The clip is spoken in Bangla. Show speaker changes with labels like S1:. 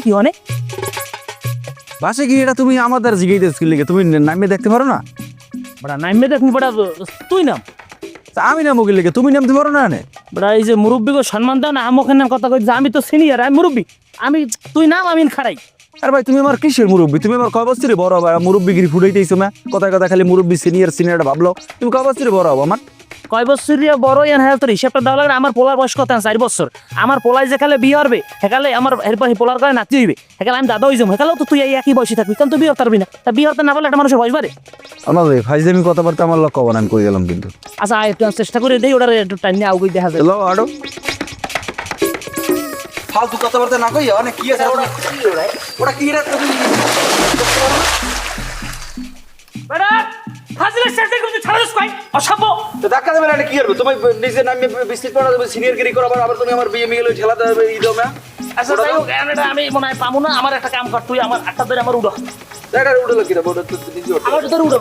S1: কি অনেক
S2: বাসে কি এটা তুমি আমাদের জিগাইতেছ লিগে তুমি নামে দেখতে পারো না?
S1: বড়া নাইমে দেখুন বড়া তুই নাম
S2: তা আমি নামো কি লিগে তুমি নামতে পারো না নে?
S1: বড়া এই যে মুরব্বীকে সম্মান দাও না আমোখানে নাম কথা কই যে আমি তো সিনিয়র আমি মুরব্বী আমি তুই নাম আমি খাড়াই
S2: আর ভাই তুমি আমার কিসের মুরব্বী? তুমি আমার কয় বছরে বড় হবে? মুরব্বীগিরি ফুটাইতেইছো না, কথা কথা খালি মুরব্বী সিনিয়র ভাবলো। তুমি কয় বছরে বড় হবো আমার?
S1: কয় বছর বড় ইয়ান হ্যাঁ তোর হিসাবটা দেওয়া লাগে আমার পোলার বয়স কত 4 বছর আমার পোলাই যেখানে বিয়ে হবে সেখানে আমার এরপর পোলার করে নাচতে হইবে সেখানে আমি দাদা হয়ে যাবো সেখানেও তো তুই এই একই বয়সে থাকবি কারণ তুই বিয়ে হতে পারবি না তা বিয়ে হতে না পারলে একটা মানুষের বয়স বাড়ে
S2: আমার ভাই ফাইজলামি কথাবার্তা আমার লক্ষ্য বানান করে গেলাম কিন্তু।
S1: আচ্ছা একটু চেষ্টা করে দেই ওটা একটু টাইম নিয়ে আউগই দেখা যায়
S2: হ্যালো আডো ফালতু কথাবার্তা না কইয়া অনেক কি আছে ওটা কি রে তুমি
S1: বেটা হাজিরা শেষে কিন্তু ছাড়া দিস কই অসভ্য
S2: তো ধাক্কা দেবে না কি করবে? তুমি নিজে নামে বিস্তারিত পড়া দেবে সিনিয়রগিরি করো আবার তুমি আমার বিয়ে মিলে ঠেলা দেবে ই দাও না।
S1: আচ্ছা যাই হোক এটা আমি মনে হয় পাবো না আমার একটা কাম কর তুই আমার আটটা ধরে আমার উড়ো
S2: দেখা উঠে লাগি না বড় তো নিজে
S1: আমার ধরে উড়ো